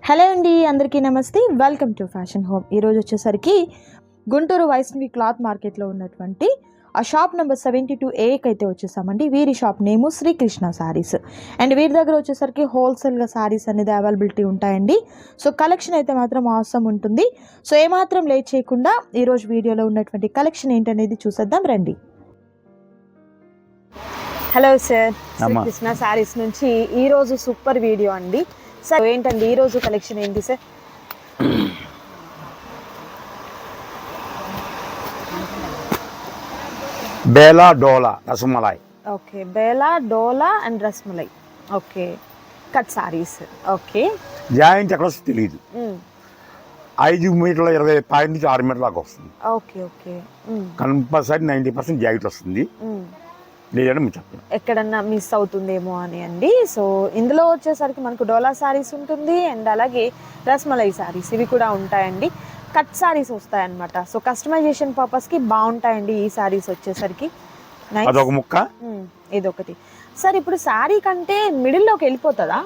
Hello అండి, అందరికీ నమస్తే. Welcome to fashion home. ఈరోజు వచ్చేసరికి గుంటూరు వైష్ణవి క్లాత్ మార్కెట్లో ఉన్నటువంటి ఆ షాప్ నెంబర్ 72A అయితే వచ్చేసామండి. వీరి షాప్ నేము శ్రీకృష్ణ శారీస్. అండ్ వీరి దగ్గర వచ్చేసరికి హోల్సేల్గా శారీస్ అనేది అవైలబిలిటీ ఉంటాయండి. సో కలెక్షన్ అయితే మాత్రం అవసరం ఉంటుంది. సో ఏమాత్రం లేట్ చేయకుండా ఈరోజు వీడియోలో ఉన్నటువంటి కలెక్షన్ ఏంటనేది చూసేద్దాం రండి. హలో సార్, శ్రీకృష్ణ శారీస్ నుంచి ఈరోజు సూపర్ వీడియో అండి. సార్ ఏంటండి ఈరోజు కలెక్షన్ ఏంటి సార్? బేలా డోలా రసమలై. ఓకే, బేలా డోలా and rasmalai. Okay, cut saris. Okay, joint ఎక్కడ వస్తుంది తెలియదు. 5 మీటర్ల 20 పాయింట్ నుంచి 6 మీటర్ల దాకా వస్తుంది. ఓకే ఓకే, కంపల్సరీ 90% జాయింట్ వస్తుంది. లేదంటే మీరు చెప్పండి ఎక్కడన్నా మిస్ అవుతుందేమో అని అండి. సో ఇందులో వచ్చేసరికి మనకు డోలా సారీస్ ఉంటుంది అండ్ అలాగే రసమలై సారీస్ ఇవి కూడా ఉంటాయండి. కట్ సారీస్ వస్తాయన్నమాట. సో కస్టమైజేషన్ పర్పస్కి బాగుంటాయండి ఈ సారీస్ వచ్చేసరికి. అదొక ముక్క, ఇదొకటి. సార్ ఇప్పుడు శారీ కంటే మిడిల్లోకి వెళ్ళిపోతుందా?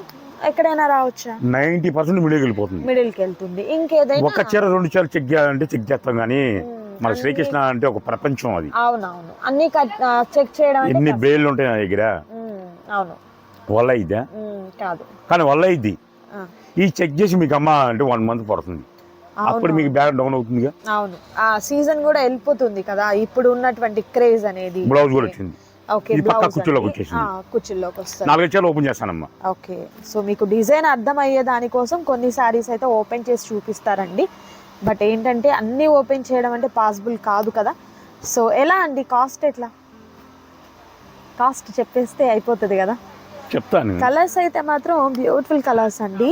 ఎక్కడైనా రావచ్చా? 90% మిడిల్కి వెళ్ళిపోతుంది. మిడిల్కి వెళ్తుంది. ఇంకేదైనా ఒక చీర 2 చీరలు చెక్ చేయాలంటే చెక్ చేస్తాం, కానీ మన శ్రీకృష్ణ అంటే ఒక ప్రపంచం అది. అవునవును, అన్ని చెక్ చేయడం ఎన్ని బ్రేళ్ళు ఉంటాయి నా దగ్గర. అవును, వల్ల ఇద్దా కాదు, కానీ వల్ల ఇది ఈ చెక్ చేసి మీకు అమ్మ అంటే 1 మంత్ పడుతుంది. అప్పుడు మీకు బ్యాగ్ డౌన్ అవుతుంది. అవును, ఆ సీజన్ కూడా వెళ్ళిపోతుంది కదా ఇప్పుడు ఉన్నటువంటి క్రేజ్ అనేది. బ్లౌజ్ కూడా వచ్చింది. ఈ పక్క కుర్చీలోకి వచ్చేసింది. కుర్చీలోకి వస్తుంది. 4 చీరలు ఓపెన్ చేస్తానమ్మా. ఓకే, సో మీకు డిజైన్ అర్థమయ్యే దానికోసం కొన్ని శారీస్ అయితే ఓపెన్ చేసి చూపిస్తారండి. బట్ ఏంటంటే అన్నీ ఓపెన్ చేయడం అంటే పాసిబుల్ కాదు కదా. సో ఎలా అండి, కాస్ట్ ఎట్లా? కాస్ట్ చెప్పేస్తే అయిపోతుంది కదా. చెప్తాను. కలర్స్ అయితే మాత్రం బ్యూటిఫుల్ కలర్స్ అండి.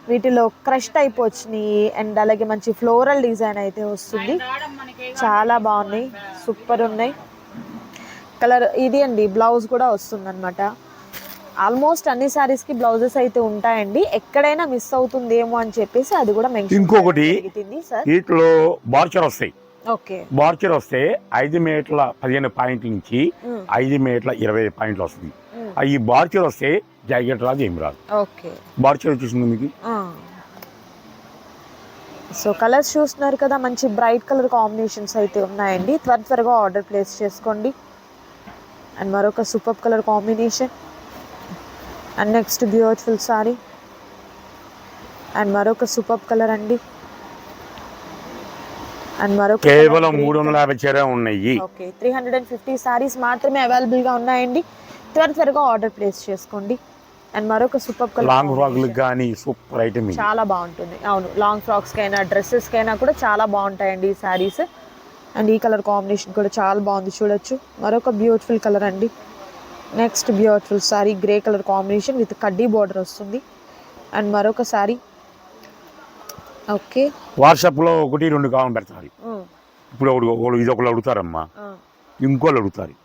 వీటిలో క్రష్ టైప్ వచ్చినాయి అండ్ అలాగే మంచి ఫ్లోరల్ డిజైన్ అయితే వస్తుంది. చాలా బాగున్నాయి, సూపర్ ఉన్నాయి. కలర్ ఇది అండి. బ్లౌజ్ కూడా వస్తుంది అనమాట. ఆల్మోస్ట్ అన్ని సారీస్ కి బ్లౌజెస్ అయితే ఉంటాయండి. ఎక్కడైనా మిస్ అవుతుందేమో అని చెప్పేసి అది కూడా మెన్షన్. ఇంకొకటి వీటిలో బార్చర్ వస్తాయి. ఓకే, బార్చర్ వస్తే 5 మీటర్ల 15 పాయింట్ల నుంచి 5 మీటర్ల 20 పాయింట్లు వస్తుంది. ఈ బార్చర్ వస్తే జాకెట్ రాదు, ఏం రాదు. ఓకే, బార్చర్ వచ్చేసింది మీకు. సో కలర్స్ చూస్తున్నారు కదా, మంచి బ్రైట్ కలర్ కాంబినేషన్స్ అయితే ఉన్నాయండి. త్వరగా ఆర్డర్ ప్లేస్ చేసుకోండి. అండ్ మరొక super colour combination and next beautiful sorry and మరొక సూపర్ కలర్ అండి. అండ్ మరొక కేవలం 350 చీర ఉన్నాయి. ఓకే, 350 సారీస్ మాత్రమే అవైలబుల్ గా ఉన్నాయండి. త్వరగా ఆర్డర్ ప్లేస్ చేసుకోండి. అండ్ మరొక సూపర్ కలర్ లాంగ్ ఫ్రాక్లు కానీ సూపర్ ఐటమ్, చాలా బాగుంటుంది. అవును, లాంగ్ ఫ్రాక్స్ కైనా డ్రెస్సెస్ కైనా కూడా చాలా బాగుంటాయండి ఈ సారీస్. అండ్ ఈ కలర్ కాంబినేషన్ కూడా చాలా బాగుంది, చూడొచ్చు. మరొక బ్యూటిఫుల్ కలర్ అండి. Next beautiful sorry grey colour combination with కడ్డీ బార్డర్ వస్తుంది. అండ్ మరొక సారీ. ఓకే, వాట్సాప్ లో 1-2 కావాలి పెడతారు. ఇప్పుడు ఇది ఒకళ్ళు అడుగుతారమ్మా, ఇంకోళ్ళు అడుగుతారు.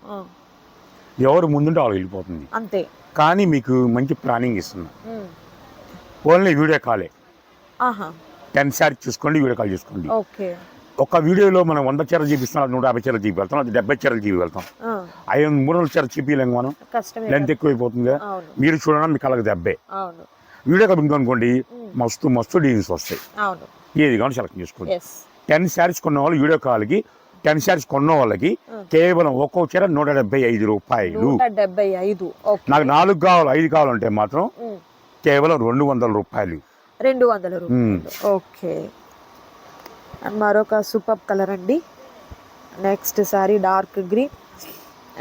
ఎవరు ముందుంటే వాళ్ళు వెళ్ళిపోతుంది అంతే. కానీ మీకు మంచి ప్లానింగ్ ఇస్తున్నా. ఓన్లీ వీడియో కాలే. 10 సారీస్ చూసుకోండి, వీడియో కాల్ చేసుకోండి. ఓకే, ఒక వీడియోలో మనం 100 చీరలు చూపిస్తాం, 150 చీరలు చూపిస్తాం, 70 చీరలు చూపిస్తాం. 300 చీరలు చూపించలేము మనం, లెంత్ ఎక్కువైపోతుంది. మీరు చూడడం మీ కళ్ళకి దెబ్బే. వీడియో కాల్ అనుకోండి, మస్తు డీల్స్ వస్తాయి. ఏది కానీ సెలెక్ట్ చేసుకోండి. 10 శారీస్ కొన్న వాళ్ళు వీడియో కాల్కి 10 శారీస్ కొన్న వాళ్ళకి కేవలం ఒక్కో చీర 175 రూపాయలు. నాకు 4 కావాలి, 5 కావాలంటే మాత్రం కేవలం 200 రూపాయలు. 200 రూపాయలు. ఓకే, అండ్ మరొక సూపర్ కలర్ అండి. Next sorry dark green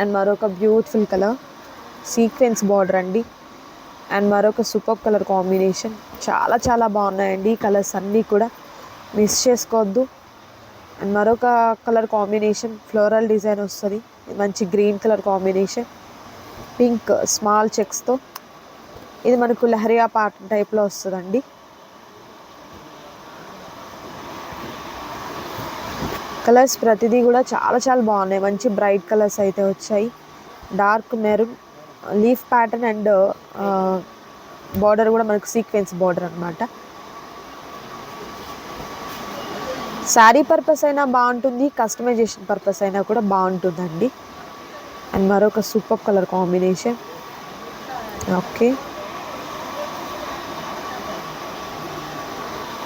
and మరొక బ్యూటిఫుల్ కలర్ సీక్వెన్స్ బార్డర్ అండి. అండ్ మరొక సూపర్ కలర్ కాంబినేషన్. చాలా బాగున్నాయండి ఈ కలర్స్ అన్నీ కూడా, మిస్ చేసుకోవద్దు. అండ్ మరొక కలర్ కాంబినేషన్ ఫ్లోరల్ డిజైన్ వస్తుంది. మంచి green colour combination, pink small చెక్స్తో. ఇది మనకు లహరియా పార్ట్ టైప్లో వస్తుందండి. కలర్స్ ప్రతిదీ కూడా చాలా బాగున్నాయి. మంచి బ్రైట్ కలర్స్ అయితే వచ్చాయి. Dark maroon leaf pattern and border కూడా మనకు సీక్వెన్స్ బార్డర్ అనమాట. శారీ పర్పస్ అయినా బాగుంటుంది, కస్టమైజేషన్ పర్పస్ అయినా కూడా బాగుంటుందండి. అండ్ మరొక super colour combination. Okay,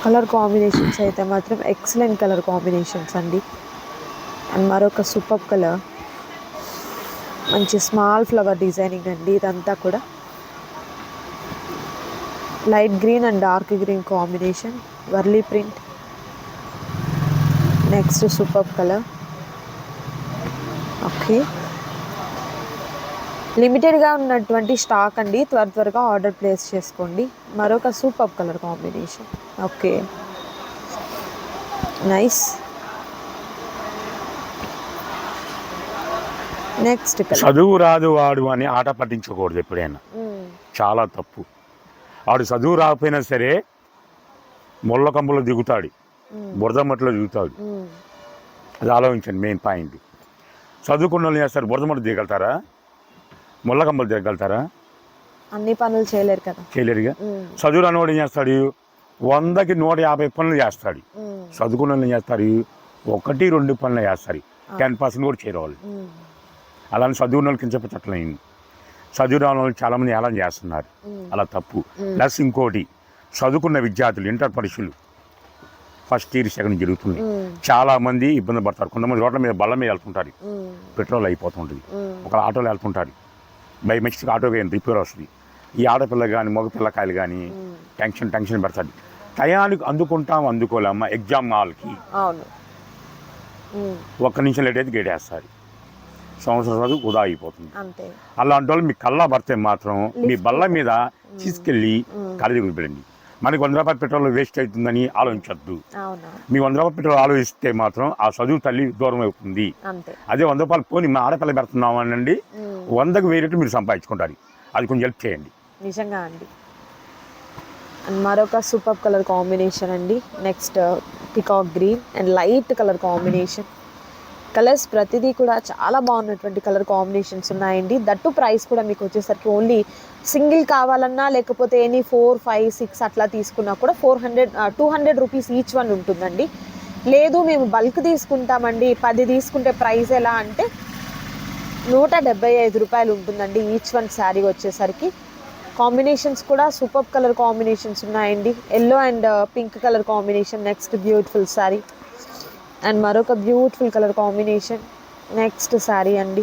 colour combinations అయితే మాత్రం ఎక్సలెంట్ కలర్ కాంబినేషన్స్ అండి. అండ్ మరొక సూపర్ కలర్, మంచి స్మాల్ ఫ్లవర్ డిజైనింగ్ అండి. ఇదంతా కూడా light green and dark green combination, Warli print. Next super colour. Okay, లిమిటెడ్గా ఉన్నటువంటి స్టాక్ అండి, త్వరగా ఆర్డర్ ప్లేస్ చేసుకోండి. మరొక super colour combination. Okay, nice. Next colour. చదువు రాదు వాడు అని ఆట పట్టించకూడదు ఎప్పుడైనా, చాలా తప్పు. వాడు చదువు రాకపోయినా సరే ముళ్ళ కంబులో దిగుతాడు, బురద మట్టిలో దిగుతాడు. అది ఆలోచించండి, మెయిన్ పాయింట్. చదువుకున్న వాళ్ళు చేస్తారు, బురద మట్టి దిగలుగుతారా? ముళ్ళ కంబలు దిగలుగుతారా? అన్ని పనులు చేయలేరు కదా, చేయలేరుగా. చదువు రానివాడు ఏం చేస్తాడు? 100కి 150 పనులు చేస్తాడు. చదువుకున్న వాళ్ళు ఏం చేస్తారు? 1-2 పనులు చేస్తారు, 10% కూడా చేరేవాళ్ళు. అలానే చదువున్న వాళ్ళు కించపచ్చట్లయింది. చదువు రాని వాళ్ళు చాలామంది ఏలం చేస్తున్నారు, అలా తప్పు. ప్లస్ ఇంకోటి, చదువుకున్న విద్యార్థులు ఇంటర్ పరీక్షలు ఫస్ట్ ఇయర్ సెకండ్ జరుగుతుంది, చాలా మంది ఇబ్బంది పడతారు. కొంతమంది రోడ్ల మీద బళ్ళ మీద వెళ్తుంటారు, పెట్రోల్ అయిపోతుంటుంది. ఒక ఆటోలో వెళ్తుంటారు, బై మిస్టేక్ ఆటో కానీ రిపేర్ వస్తుంది. ఈ ఆడపిల్ల కానీ మగ పిల్లకాయలు కానీ టెన్షన్ పెడతాడు. టయానికి అందుకోలేమ్మా. ఎగ్జామ్ హాల్కి ఒక్క నిమిషం లేట్ అయితే గేటేస్తారు, సంవత్సరం చదువు వృధా అయిపోతుంది. అలాంటి వాళ్ళు మీ కళ్ళ పడితే మాత్రం మీ బల్ల మీద తీసుకెళ్ళి కళ్ళ దగ్గర పెట్టండి. మనకి 100 రూపాయల పెట్రోల్ వేస్ట్ అవుతుందని ఆలోచించద్దు. మీ 100 రూపాయల పెట్రోల్ ఆలోచిస్తే మాత్రం ఆ చదువు తల్లి దూరం అవుతుంది. అదే 100 రూపాయలు పోని మా ఆడపిల్ల పెడుతున్నాం అనండి, 100కు 1000 రెట్లు మీరు సంపాదించుకుంటారు. అది కొంచెం హెల్ప్ చేయండి. నిజంగా అండి. మరొక సూపర్ కలర్ కాంబినేషన్ అండి. Next peacock green and light colour combination. Colours ప్రతిదీ కూడా చాలా బాగున్నటువంటి కలర్ కాంబినేషన్స్ ఉన్నాయండి. దట్టు ప్రైస్ కూడా మీకు వచ్చేసరికి ఓన్లీ సింగిల్ కావాలన్నా లేకపోతే ఎనీ 4, 5, 6 అట్లా తీసుకున్నా కూడా 200 రూపీస్ ఈచ్ వన్ ఉంటుందండి. లేదు మేము బల్క్ తీసుకుంటామండి, 10 తీసుకుంటే ప్రైస్ ఎలా అంటే 175 రూపాయలు ఉంటుందండి ఈచ్ వన్ శారీ వచ్చేసరికి. కాంబినేషన్స్ కూడా సూపర్ కలర్ కాంబినేషన్స్ ఉన్నాయండి. Yellow and pink colour combination. Next beautiful sari and మరొక beautiful colour combination. Next sari అండి.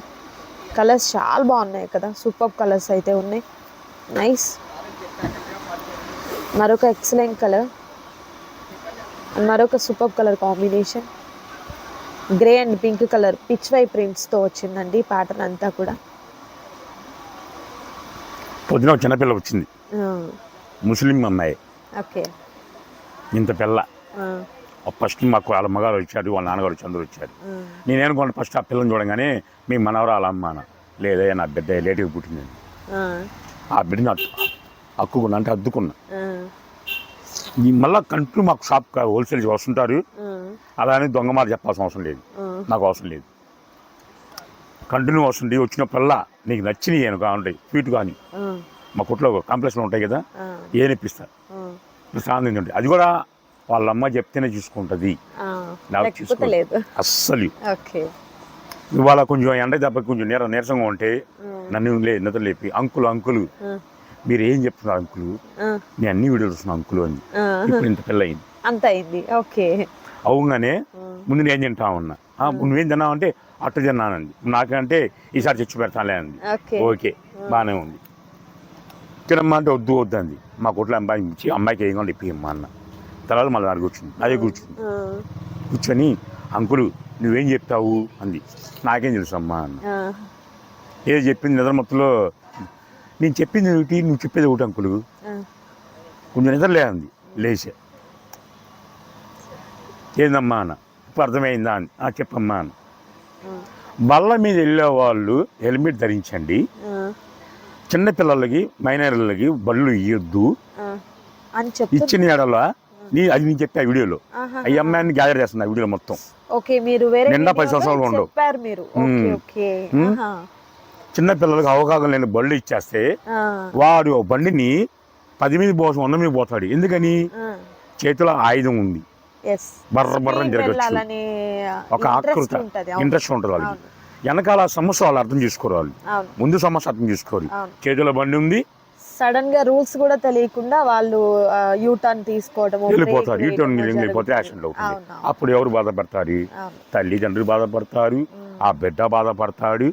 కలర్స్ చాలా బాగున్నాయి కదా, సూపర్ కలర్స్ అయితే ఉన్నాయి. నైస్. మరొక ఎక్సలెంట్ కలర్ అండ్ మరొక super colour combination. Grey and pink colour peach వై ప్రింట్స్తో వచ్చిందండి ప్యాటర్న్ అంతా కూడా. పొద్దున చిన్నపిల్ల వచ్చింది, ముస్లిం అమ్మాయి. ఓకే, ఇంత పిల్ల. ఫస్ట్ మాకు వాళ్ళ మగారు వచ్చారు, వాళ్ళ నాన్నగారు వచ్చి అందరూ వచ్చారు. నేనేనుకోండి ఫస్ట్ ఆ పిల్లని చూడగానే మీ మనవరాలు అమ్మాన లేదే నా బిడ్డ లేటుగా పుట్టిందని. ఆ బిడ్డని అక్కుకున్నా, అంటే అద్దుకున్నా. మళ్ళీ కంటిన్యూ మాకు షాప్ హోల్సేల్ వస్తుంటారు, అలానే దొంగ మాట చెప్పాల్సిన అవసరం లేదు, నాకు అవసరం లేదు. కంటిన్యూ వస్తుంది. వచ్చినప్పుడల్లా నీకు నచ్చినవి ఏను కావాలి, స్వీట్ కానీ మా కుట్లో కాంప్లెక్స్లో ఉంటాయి కదా, ఏనిపిస్తారు ప్రశాంతంగా ఉంటుంది. అది కూడా వాళ్ళ అమ్మ చెప్తేనే చూసుకుంటుంది, నాకు చూసుకోలేదు అస్సలు. ఇవాళ కొంచెం ఎండ దెబ్బకి కొంచెం నీరసంగా ఉంటే నన్ను నిద్ర లేపి అంకులు మీరు ఏం చెప్తున్నారు అంకులు, నేను అన్ని వీడియోలు చూస్తున్నా అంకులు అని. ఇప్పుడు ఇంత పిల్ల అయింది, అంత అయింది. ఓకే, అవుగానే ముందు నేను తింటా ఉన్నా, నువ్వేం తిన్నావు అంటే అట్టు తిన్నానండి. నాకంటే ఈసారి తెచ్చి పెడతానులే అంది. ఓకే, బాగానే ఉంది. తినమ్మా అంటే వద్దు అంది. మా కొట్లో అమ్మాయి ఇచ్చి అమ్మాయికి ఏం కావాలి ఇప్పిమ్మా అన్న. తర్వాత మళ్ళీ నాకు కూర్చుంది, అదే కూర్చొని అంకులు నువ్వేం చెప్తావు అంది. నాకేం తెలుసు అమ్మా అన్న. ఏదో చెప్పింది నిద్ర మొత్తంలో. నేను చెప్పింది ఒకటి, నువ్వు చెప్పేది ఒకటి అంకులు. కొంచెం నిద్రలే అంది. లేచే ఏందమ్మా అన్న. ఇప్పుడు అర్థమైందా అని. చెప్పమ్మా అన్న. బల్ల మీద వెళ్ళే వాళ్ళు హెల్మెట్ ధరించండి, చిన్నపిల్లలకి మైనర్లకి బళ్ళు ఇవ్వద్దు అని చెప్పి ఇచ్చిన ఎడల అది నేను చెప్పా వీడియోలో. ఈ అమ్మాయిని గ్యాదర్ చేస్తున్నా వీడియోలో మొత్తం. నిండా 10 సంవత్సరాలు ఉండవు. చిన్నపిల్లలకి అవగాహన లేని బళ్ళు ఇచ్చేస్తే వాడు బండిని 10 మీద పోసం 100 మీద పోతాడు. ఎందుకని? చేతిలో ఆయుధం ఉంది, బర్రని జరగచ్చు, ఒక ఆకృత ఇంట్రెస్ట్ ఉంటుంది వాళ్ళకి. వెనకాల సమస్య వాళ్ళు అర్థం చేసుకోవాలి, ముందు సమస్య అర్థం చేసుకోవాలి. చేతిలో బండి ఉంది, సడన్ గా రూల్స్ కూడా తెలియకుండా వాళ్ళు యూ టర్న్ తీసుకోవడం వెళ్ళిపోతారు. ఈ టర్న్ వెళ్ళిపోతే యాక్సిడెంట్ అవుతుంది. అప్పుడు ఎవరు బాధపడతారు? తల్లిదండ్రులు బాధపడతారు, ఆ బిడ్డ బాధపడతాడు,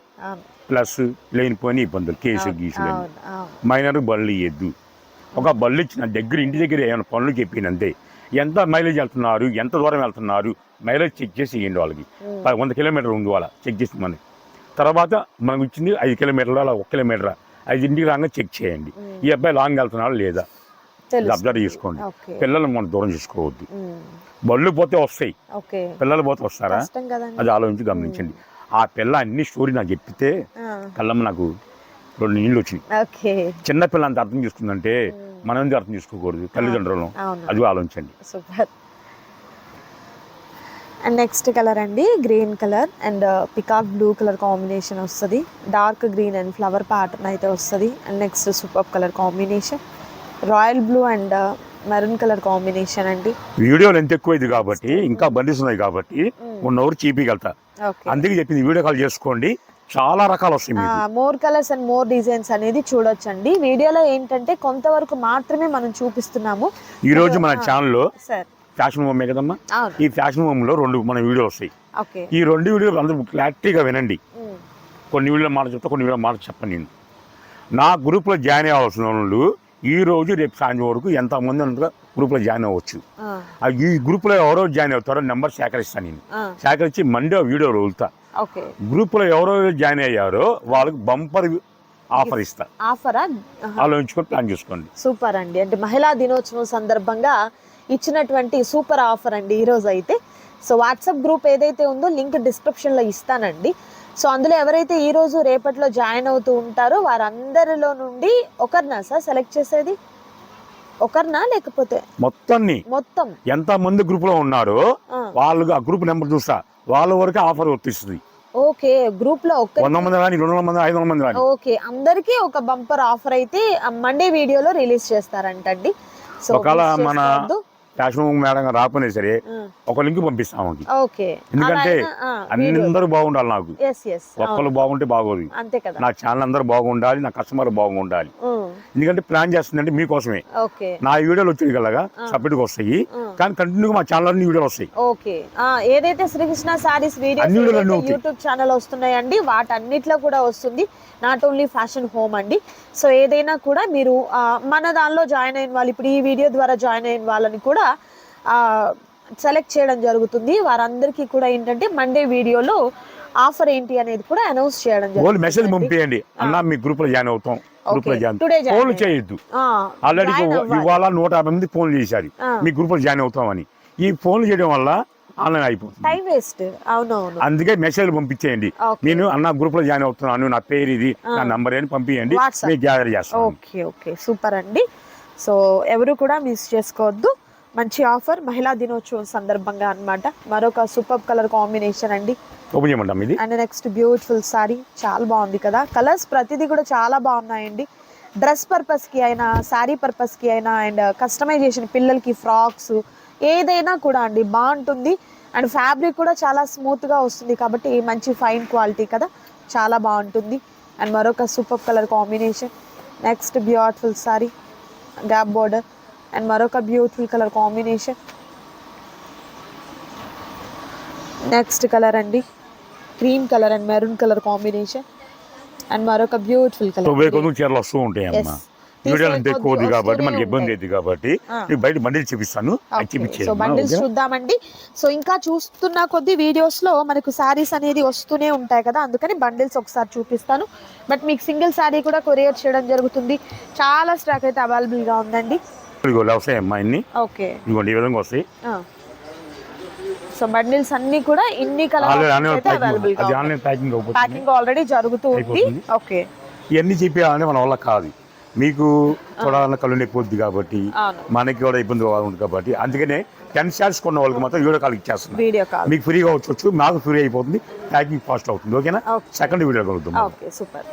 ప్లస్ లేనిపోయిన ఇబ్బందులు, కేసు గీసులు. మైనర్ బళ్ళు ఇయ్యద్దు. ఒక బళ్ళు ఇచ్చిన దగ్గర ఇంటి దగ్గర ఏమైనా పనులు చెప్పినంతే, ఎంత మైలేజ్ వెళ్తున్నారు, ఎంత దూరం వెళ్తున్నారు, మైలేజ్ చెక్ చేసి ఇవ్వండి వాళ్ళకి. 100 కిలోమీటర్లు ఉంది వాళ్ళ చెక్ చేసి మనకి. తర్వాత మనకు ఇచ్చింది 5 కిలోమీటర్లు, అలా 1 కిలోమీటర్, 5 ఇంటికి రాగా చెక్ చేయండి. ఈ అబ్బాయి లాంగ్ వెళ్తున్నాడు లేదా అబ్జర్వ్ చేసుకోండి. పిల్లలు మనం దూరం చేసుకోవద్దు. బళ్ళు పోతే వస్తాయి, పిల్లలు పోతే వస్తారా? అది ఆలోచించి గమనించండి. ఆ పిల్ల అన్ని స్టోరీ నాకు చెప్పితే కళ్ళమ్మ నాకు 2 నీళ్ళు వచ్చినాయి. చిన్న పిల్ల అంత అర్థం చేసుకుందంటే మనం ఎందుకు అర్థం చేసుకోకూడదు? తల్లిదండ్రులను అది ఆలోచించండి. సూపర్. అండ్ నెక్స్ట్ కలర్ అండి green colour and peacock blue colour combination వస్తుంది. Dark green and flower pattern అయితే వస్తుంది. And next super colour combination royal blue and maroon colour combination అండి. వీడియోలు ఎంత ఎక్కువ ఇది కాబట్టి, ఇంకా బండిస్ ఉన్నాయి కాబట్టి 1 అవర్ చీపీగలుగుతా. అందుకే చెప్పింది వీడియో కాల్ చేసుకోండి, చాలా రకాలు వస్తాయి. More colours and more designs అనేది చూడొచ్చండి. వీడియోలో ఏంటంటే కొంతవరకు మాత్రమే మనం చూపిస్తున్నాము. ఈ రోజు మన ఛానల్లో ఫ్యాషన్ హోమ్ కదమ్మా, ఈ ఫ్యాషన్ హోమ్ లో 2 మన వీడియోలు వస్తాయి. ఈ 2 వీడియోలు అందరూ క్లారిటీగా వినండి. కొన్ని వీడియో మాట చెప్తా, కొన్ని వీడియో మాట చెప్పండి. నేను నా గ్రూప్ లో జాయిన్ అవ్వాల్సిన వాళ్ళు ఈ రోజు రేపు సాయంత్రం వరకు ఎంతమంది అంతగా గ్రూప్ లో జాయిన్ అవ్వచ్చు. ఈ గ్రూప్ లో ఎవరో జాయిన్ అవుతారో నెంబర్ సేకరిస్తాను నేను. సేకరించి మండే వీడియో వదులుతా. గ్రూప్ లో ఎవరో జాయిన్ అయ్యారో వాళ్ళకి బంపర్ ఆఫర్ ఇస్తా. ఆఫరా? ఆలోచించుకొని ప్లాన్ చేసుకోండి. సూపర్ అండి. అంటే మహిళా దినోత్సవం సందర్భంగా ఇచ్చినటువంటి సూపర్ ఆఫర్ అండి ఈ రోజు అయితే. సో వాట్సాప్ గ్రూప్ ఏదైతే ఉందో లింక్ డిస్క్రిప్షన్ లో ఇస్తానండి. సో అందులో ఎవరైతే ఈ రోజు రేపట్లో జాయిన్ అవుతూ ఉంటారో వారందరిలో నుండి ఒకరినా సార్ సెలెక్ట్ చేసేది? ఒకరినా లేకపోతే మొత్తం ఎంత మంది గ్రూప్ లో ఉన్నారో వాళ్ళు ఆ గ్రూప్ నెంబర్ చూస్తా, వాళ్ళ వరకు ఆఫర్ వర్తిస్తుంది. ఓకే, గ్రూప్ లో 100 మంది కానీ 200 మంది 500 మంది కానీ ఓకే, అందరికి ఒక బంపర్ ఆఫర్ అయితే మండే వీడియోలో రిలీజ్ చేస్తారంటండి. సో ఒకవేళ మన ఫ్యాషన్ మేడం రాకపోయినా సరే ఒక లింక్ పంపిస్తాము. ఎందుకంటే అందరూ బాగుండాలి. నాకు ఒక్కరు బాగుంటే బాగోదు. నా ఛానల్ అందరూ బాగుండాలి, నా కస్టమర్ బాగుండాలి. ఎందుకంటే ప్లాన్ చేస్తుందంటే మీకోసమే. నా వీడియోలు వచ్చేది కలగా సపరేట్గా వస్తాయి, కానీ కంటిన్యూగా మా ఛానల్ అన్ని వీడియోలు వస్తాయి. ఏదైతే శ్రీకృష్ణ సారీస్ యూట్యూబ్ ఛానల్ వస్తున్నాయండి వాటన్నిటిలో కూడా వస్తుంది. నాట్ ఓన్లీ ఫ్యాషన్ హోమ్ అండి. సో ఏదైనా కూడా మీరు మన దానిలో జాయిన్ అయిన వాళ్ళు, ఇప్పుడు ఈ వీడియో ద్వారా జాయిన్ అయిన వాళ్ళని కూడా సెలెక్ట్ చేయడం జరుగుతుంది. వారందరికీ కూడా ఏంటంటే మండే వీడియోలో ఆఫర్ ఏంటి అనేది కూడా అనౌన్స్ చేయడం జరుగుతుంది. మెసేజ్ పంపియండి, అన్న మీ గ్రూప్ లో జాయిన్ అవుతాం. ఫోన్లు చేయొద్దు. ఆల్రెడీ ఇవాళ 150 మంది ఫోన్లు చేశారు మీ గ్రూప్ లో జాయిన్ అవుతామని. ఈ ఫోన్లు చేయడం వల్ల ఆన్లైన్ అయిపోతుంది, టైం వేస్ట్. అవునవును. అందుకే మెసేజ్ పంపించేయండి. నేను అన్న గ్రూప్ లో జాయిన్ అవుతున్నాను, నా పేరు ఇది, నా నంబర్ అని పంపించండి, మీకు గ్యాదర్ చేస్తాను. ఓకే, సూపర్ అండి. సో ఎవరు కూడా మిస్ చేసుకోవద్దు. మంచి ఆఫర్ మహిళా దినోత్సవం సందర్భంగా అన్నమాట. మరొక సూపర్ కలర్ కాంబినేషన్ అండి. అండ్ నెక్స్ట్ బ్యూటిఫుల్ సారీ, చాలా బాగుంది కదా. కలర్స్ ప్రతిదీ కూడా చాలా బాగున్నాయండి. డ్రెస్ పర్పస్ కి అయినా, శారీ పర్పస్ కి అయినా, అండ్ కస్టమైజేషన్ పిల్లలకి ఫ్రాక్స్ ఏదైనా కూడా అండి బాగుంటుంది. అండ్ ఫ్యాబ్రిక్ కూడా చాలా స్మూత్ గా వస్తుంది కాబట్టి మంచి ఫైన్ క్వాలిటీ కదా, చాలా బాగుంటుంది. అండ్ మరొక super colour combination. Next beautiful sari, gap border and మరొక beautiful colour combination. Next colour అండి cream colour and maroon colour combination. And మరొక బ్యూటిఫుల్ కలర్. చీరలు వస్తూ ఉంటాయి అమ్మా, వీడియోలు అంతే ఎక్కువ కాబట్టి మనకి ఇబ్బంది అవుతుంది కాబట్టి బయట బండిల్స్ చూపిస్తాను. సో బండిల్స్ చూద్దామండి. సో ఇంకా చూస్తున్న కొద్ది వీడియోస్ లో మనకు సారీస్ అనేది వస్తూనే ఉంటాయి కదా, అందుకని బండిల్స్ ఒకసారి చూపిస్తాను. బట్ మీకు సింగిల్ సారీ కూడా కొరియర్ చేయడం జరుగుతుంది. చాలా స్టాక్ అయితే అవైలబుల్ గా ఉందండి. వస్తాయి అమ్మా ఇన్ని. ఓకే, ఇదిగోండి ఈ విధంగా వస్తాయి. సో బండిల్స్ అన్ని కూడా ఇన్ని కలర్ ప్యాకింగ్ ఆల్రెడీ జరుగుతూ ఉంది. ఓకే, ఇవన్నీ చెప్పాలంటే మన వల్ల కాదు, మీకు చూడాలన్న కళ్ళు నొప్పి కాబట్టి మనకి కూడా ఇబ్బంది ఉంటుంది కాబట్టి అందుకనే 10 షార్ట్స్ కొన్న వాళ్ళకి మాత్రం వీడియో కాల్ ఇచ్చేస్తున్నాం. మీకు ఫ్రీగా వచ్చి మాకు ఫ్రీ అయిపోతుంది, ప్యాకింగ్ ఫాస్ట్ అవుతుంది. ఓకేనా? సెకండ్ వీడియో కలుగుతుంది. Okay, super.